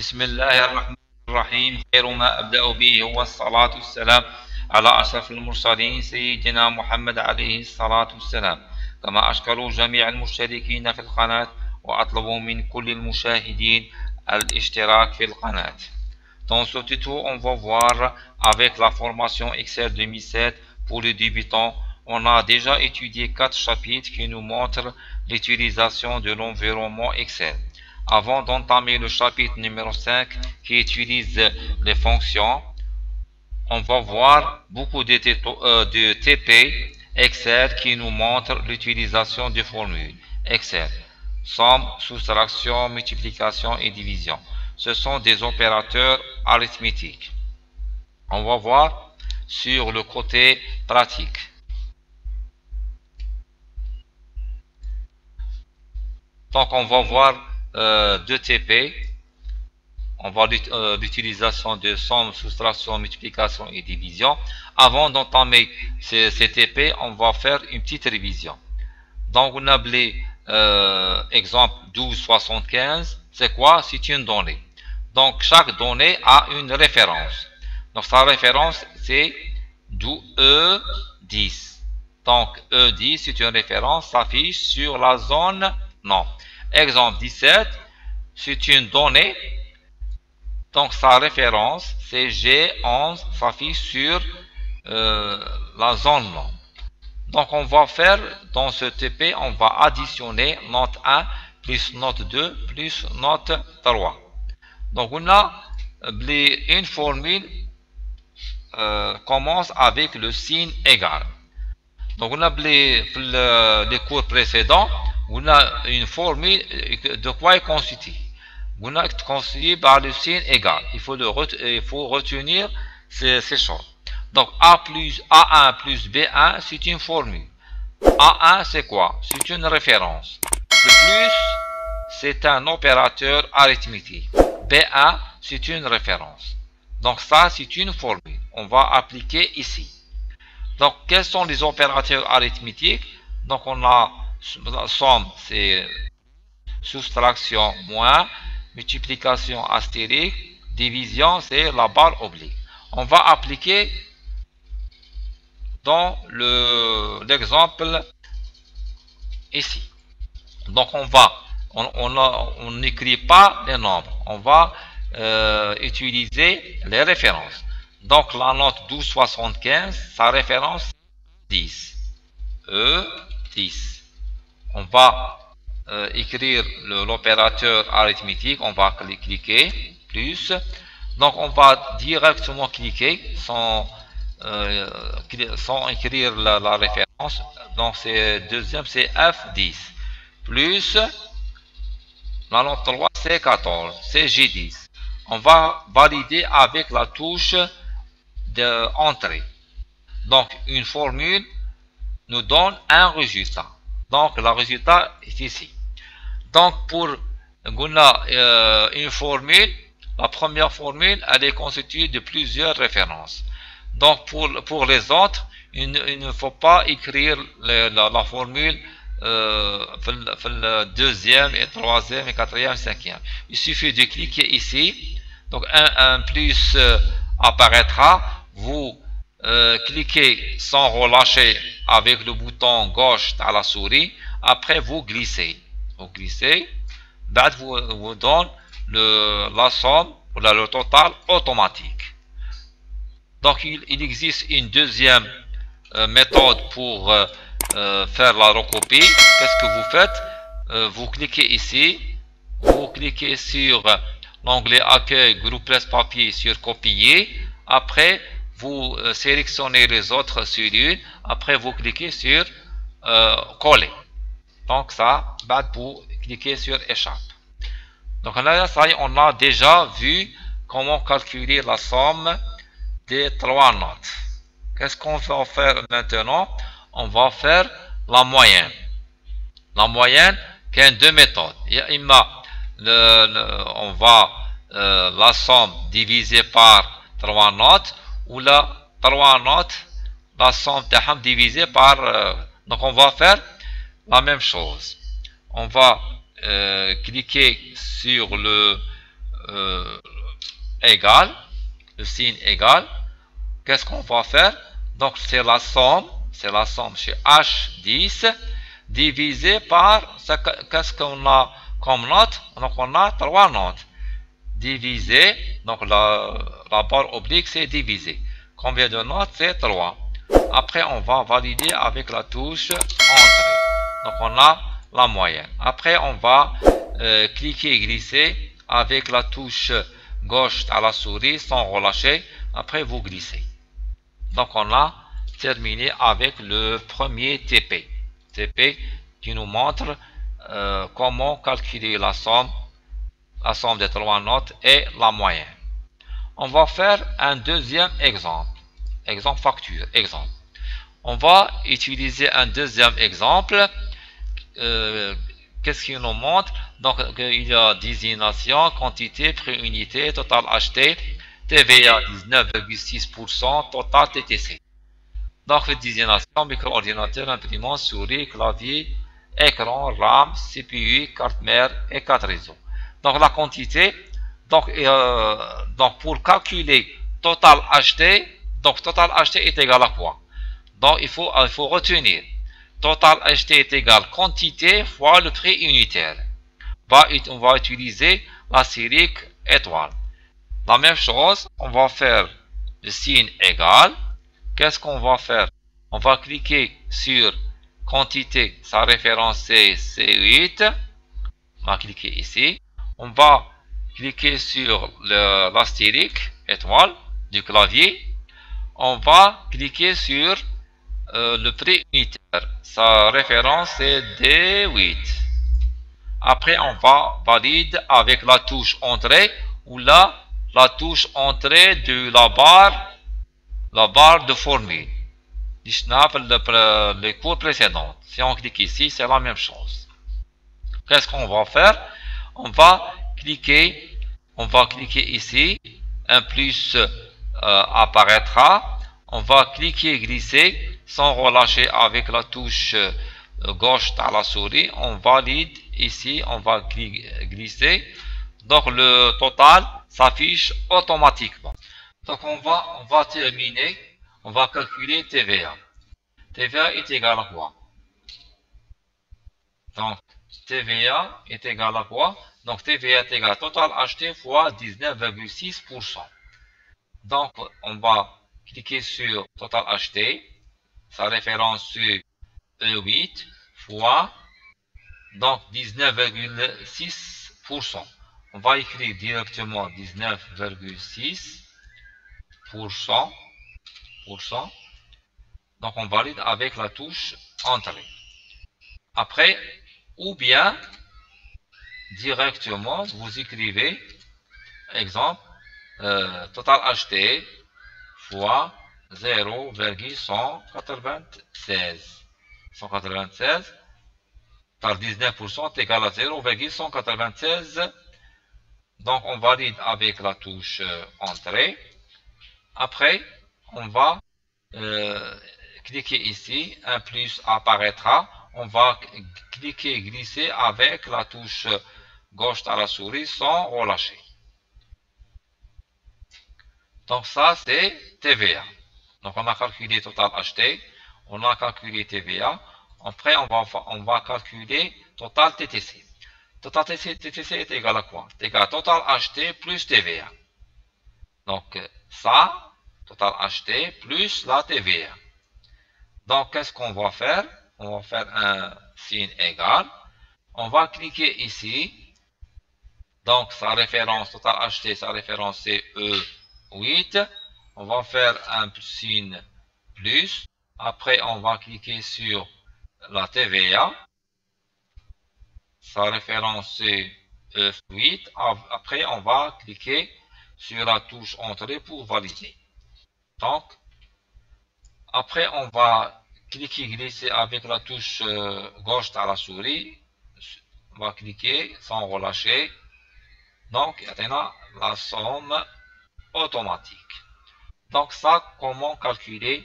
بسم الله الرحمن الرحيم. خير ما أبدأ به هو الصلاة والسلام على أشرف المرسلين سيدنا محمد عليه الصلاة والسلام. كما أشكر جميع المشتركين في القناة وأطلب من كل المشاهدين الاشتراك في القناة. Dans ce tuto, on va voir avec la formation Excel 2007 pour les débutants. On a déjà étudié 4 chapitres qui nous montrent l'utilisation de l'environnement Excel. Avant d'entamer le chapitre numéro 5 qui utilise les fonctions, on va voir beaucoup de TP Excel qui nous montrent l'utilisation des formules Excel. Somme, soustraction, multiplication et division. Ce sont des opérateurs arithmétiques. On va voir sur le côté pratique. Donc on va voir deux TP. On va l'utilisation de somme, soustraction, multiplication et division. Avant d'entamer ces TP, on va faire une petite révision. Donc on a appelé exemple 1275. C'est quoi? C'est une donnée. Donc chaque donnée a une référence. Donc sa référence c'est E10. Donc E10 c'est une référence, s'affiche sur la zone non. Exemple 17, c'est une donnée. Donc sa référence c'est G11, s'affiche sur la zone non. Donc on va faire dans ce TP, on va additionner note 1 plus note 2 plus note 3. Donc on a une formule commence avec le signe égal. Donc on a les cours précédents, on a une formule de quoi est constituée. On a constitué par le signe égal. Il faut retenir ces choses. Donc A1 plus B1 c'est une formule. A1 c'est quoi? C'est une référence. Le plus c'est un opérateur arithmétique. B1 c'est une référence. Donc ça c'est une formule. On va appliquer ici. Donc quels sont les opérateurs arithmétiques? Donc on a la somme c'est soustraction moins, multiplication astérique, division c'est la barre oblique. On va appliquer dans l'exemple ici. Donc on n'écrit pas les nombres, on va utiliser les références. Donc la note 1275, sa référence 10, E10. On va écrire l'opérateur arithmétique, on va cliquer plus. Donc on va directement cliquer sans écrire la référence. Donc c'est deuxième c'est F10 plus la note 3 c'est 14, c'est G10. On va valider avec la touche d'entrée. Donc une formule nous donne un résultat. Donc le résultat est ici. Donc pour une formule, la première formule elle est constituée de plusieurs références. Donc pour les autres, il ne faut pas écrire la formule le deuxième et troisième et quatrième, cinquième. Il suffit de cliquer ici. Donc un plus apparaîtra. Vous cliquez sans relâcher avec le bouton gauche à la souris. Après vous glissez. Vous donne la somme ou le total automatique. Donc il existe une deuxième méthode pour faire la recopie. Qu'est-ce que vous faites? Vous cliquez ici, vous cliquez sur l'onglet accueil, groupe presse-papier sur copier. Après, vous sélectionnez les autres cellules. Après, vous cliquez sur coller. Donc ça, vous cliquez sur échappe. Donc là, ça y est, on a déjà vu comment calculer la somme des trois notes. Qu'est-ce qu'on va faire maintenant? On va faire la moyenne. La moyenne, qui a deux méthodes. Il y a on va la somme divisée par trois notes, ou la trois notes, la somme divisée par. Donc on va faire la même chose. On va cliquer sur le égal, le signe égal. Qu'est-ce qu'on va faire? Donc c'est la somme chez H10 divisé par, qu'est-ce qu'on a comme note? Donc on a trois notes. Divisé, donc la barre oblique c'est divisé. Combien de notes? C'est 3. Après on va valider avec la touche entrée. Donc on a la moyenne. Après on va cliquer et glisser avec la touche gauche à la souris sans relâcher. Après vous glissez. Donc on a terminé avec le premier TP. TP qui nous montre comment calculer la somme des trois notes et la moyenne. On va faire un deuxième exemple. Exemple facture. Exemple. On va utiliser un deuxième exemple. Qu'est-ce qu'il nous montre? Donc il y a désignation, quantité, prix unité, total acheté, TVA 19,6%, total TTC. Donc désignation, micro-ordinateur, imprimante, souris, clavier, écran, RAM, CPU, carte mère et carte réseau. Donc la quantité, donc pour calculer total acheté, donc total acheté est égal à quoi? Donc il faut retenir total acheté est égal quantité fois le prix unitaire. On va utiliser la série étoile. La même chose, on va faire le signe égal. Qu'est-ce qu'on va faire? On va cliquer sur quantité, sa référence c'est C8. On va cliquer ici. On va cliquer sur l'astérique étoile du clavier. On va cliquer sur le prix unitaire. Sa référence c'est D8. Après, on va valider avec la touche entrée ou la touche entrée de la barre de formule. Les cours précédents. Si on clique ici, c'est la même chose. Qu'est-ce qu'on va faire? On va cliquer ici. Un plus apparaîtra. On va cliquer et glisser sans relâcher avec la touche gauche à la souris. On valide ici, on va glisser. Donc le total s'affiche automatiquement. Donc on va terminer. On va calculer TVA. TVA est égal à quoi? Donc TVA est égal à quoi? Donc TVA est égal à total acheté fois 19,6%. Donc on va cliquer sur total acheté. Sa référence sur E8 fois donc 19,6%. On va écrire directement 19,6%. Donc on valide avec la touche entrée. Après, ou bien directement vous écrivez exemple total acheté fois 0,196. 196 par 19% est égal à 0,196. Donc on valide avec la touche entrée. Après, on va cliquer ici, un plus apparaîtra. On va cliquer et glisser avec la touche gauche à la souris sans relâcher. Donc ça c'est TVA. Donc on a calculé total acheté, on a calculé TVA. Après on va calculer total TTC. Total TTC est égal à quoi? C'est égal à total acheté plus TVA. Donc ça, total acheté plus la TVA. Donc qu'est-ce qu'on va faire? On va faire un signe égal. On va cliquer ici Donc sa référence total acheté, sa référence c'est E8. On va faire un signe plus. Après on va cliquer sur la TVA. Sa référence c'est E8. Après on va cliquer sur la touche entrée pour valider. Donc après on va cliquer, glisser avec la touche gauche à la souris. On va cliquer sans relâcher. Donc, on a la somme automatique. Donc, ça, comment calculer,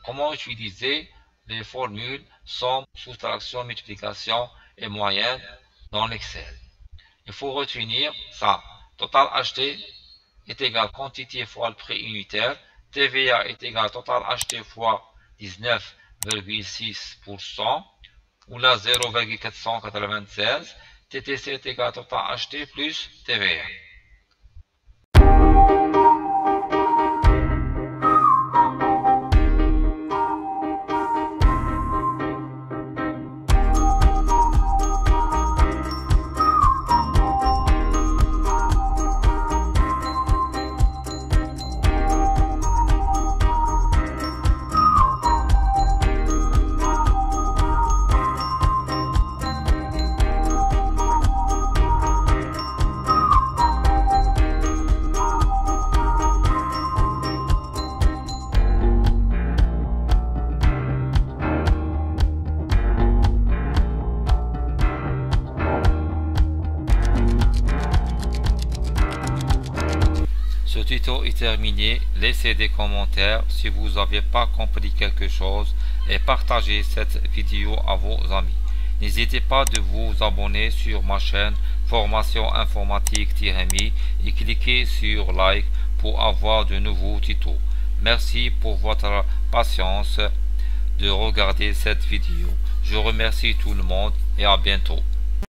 comment utiliser les formules somme, soustraction, multiplication et moyenne dans l'Excel. Il faut retenir ça. Total acheté est égal quantité fois le prix unitaire. TVA est égal total acheté fois 19,6%. Ou là 0,496. TTC est égal à total acheté plus TVA. Ce tuto est terminé, laissez des commentaires si vous n'avez pas compris quelque chose et partagez cette vidéo à vos amis. N'hésitez pas de vous abonner sur ma chaîne Formation Informatique-MI et cliquez sur like pour avoir de nouveaux tutos. Merci pour votre patience de regarder cette vidéo. Je remercie tout le monde et à bientôt.